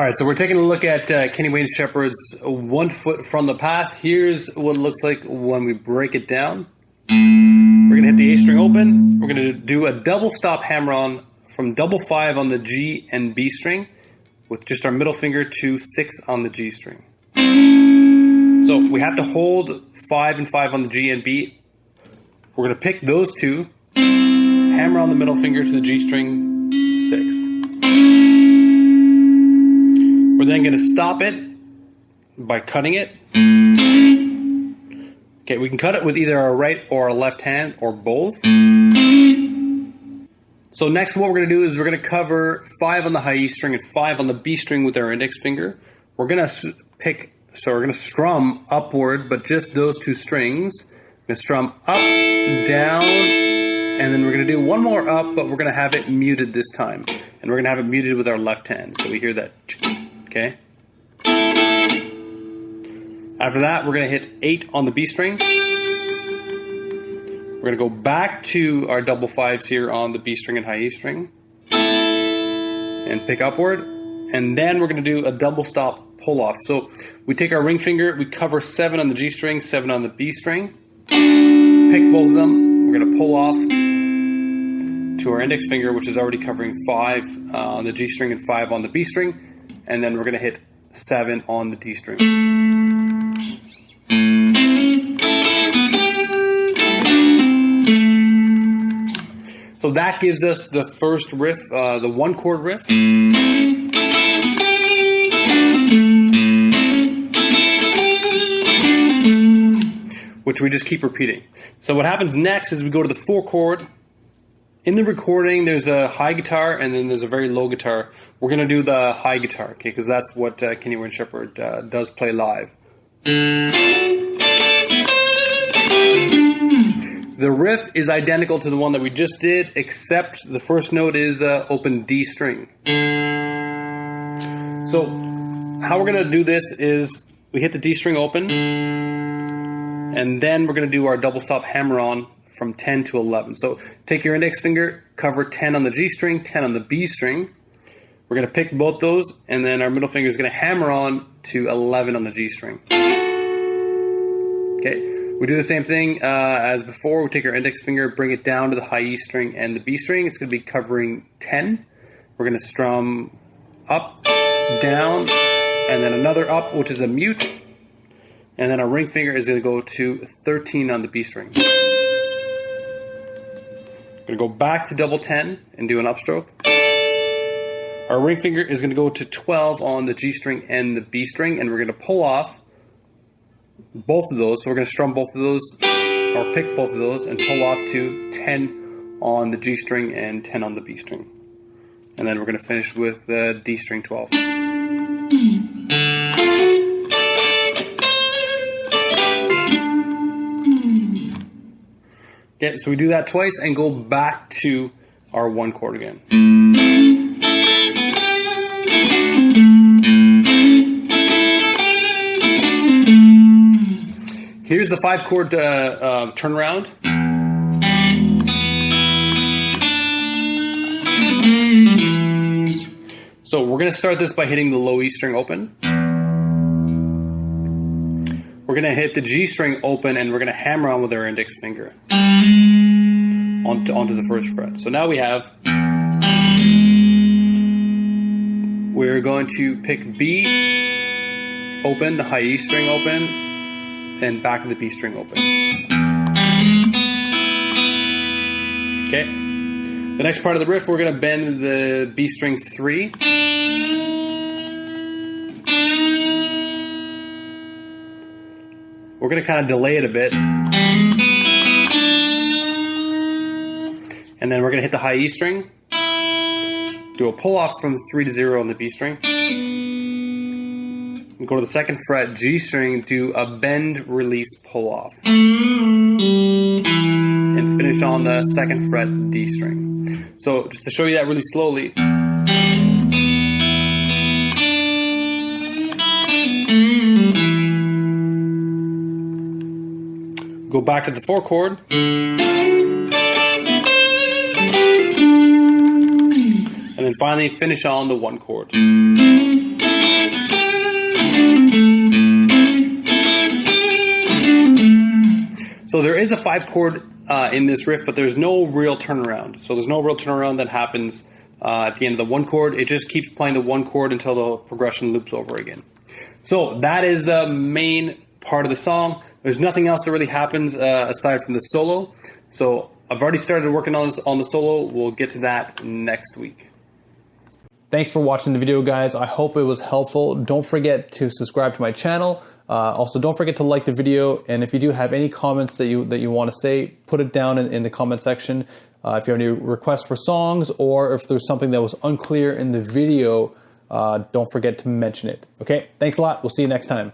right, so we're taking a look at Kenny Wayne Shepherd's 1 Foot from the Path. Here's what it looks like when we break it down. We're going to hit the A string open. We're going to do a double stop hammer-on from double 5 on the G and B string with just our middle finger to 6 on the G string. So we have to hold 5 and 5 on the G and B. We're going to pick those two, hammer on the middle finger to the G string, 6. We're then going to stop it by cutting it. Okay, we can cut it with either our right or our left hand or both. So next what we're going to do is we're going to cover 5 on the high E string and 5 on the B string with our index finger. We're going to we're going to strum upward, but just those 2 strings. We're going to strum up, down, and then we're going to do one more up, but we're going to have it muted this time. And we're going to have it muted with our left hand, so we hear that. Okay. After that, we're going to hit 8 on the B string. We're going to go back to our double 5s here on the B string and high E string and pick upward. And then we're going to do a double stop pull off. So we take our ring finger, we cover 7 on the G string, 7 on the B string, pick both of them. We're going to pull off to our index finger, which is already covering 5 on the G string and 5 on the B string. And then we're going to hit 7 on the D string. So that gives us the first riff, the 1-chord riff. Which we just keep repeating. So what happens next is we go to the 4-chord. In the recording, there's a high guitar and then there's a very low guitar. We're going to do the high guitar, okay, because that's what Kenny Wayne Shepherd does play live. The riff is identical to the one that we just did, except the first note is open D string. So how we're going to do this is we hit the D string open, and then we're going to do our double stop hammer on from 10 to 11. So take your index finger, cover 10 on the G string, 10 on the B string. We're going to pick both those, and then our middle finger is going to hammer on to 11 on the G string. Okay, we do the same thing as before. We take our index finger, bring it down to the high E string and the B string. It's going to be covering 10. We're going to strum up, down, and then another up, which is a mute. And then our ring finger is going to go to 13 on the B string. We're going to go back to double 10 and do an upstroke. Our ring finger is going to go to 12 on the G string and the B string, and we're going to pull off both of those. So we're going to strum both of those, or pick both of those, and pull off to 10 on the G string and 10 on the B string. And then we're going to finish with the D string 12. Okay, so we do that twice and go back to our 1-chord again. Here's the 5-chord turnaround. So we're going to start this by hitting the low E string open. We're going to hit the G string open, and we're going to hammer on with our index finger onto the first fret. So now we're going to pick B open, the high E string open, and back to the B string open. Okay. The next part of the riff, we're going to bend the B string 3. We're going to kind of delay it a bit. And then we're going to hit the high E string. Do a pull off from 3 to 0 on the B string. Go to the 2nd fret, G string, do a bend, release, pull off. And finish on the 2nd fret, D string. So just to show you that really slowly. Go back to the 4-chord. And then finally finish on the 1-chord. So there is a 5 chord in this riff, but there's no real turnaround. So there's no real turnaround that happens at the end of the 1 chord. It just keeps playing the 1 chord until the progression loops over again. So that is the main part of the song. There's nothing else that really happens aside from the solo. So I've already started working on the solo. We'll get to that next week. Thanks for watching the video, guys. I hope it was helpful. Don't forget to subscribe to my channel. Also, don't forget to like the video. And if you do have any comments that you want to say, put it down in the comment section. If you have any requests for songs, or if there's something that was unclear in the video, don't forget to mention it. Okay, thanks a lot. We'll see you next time.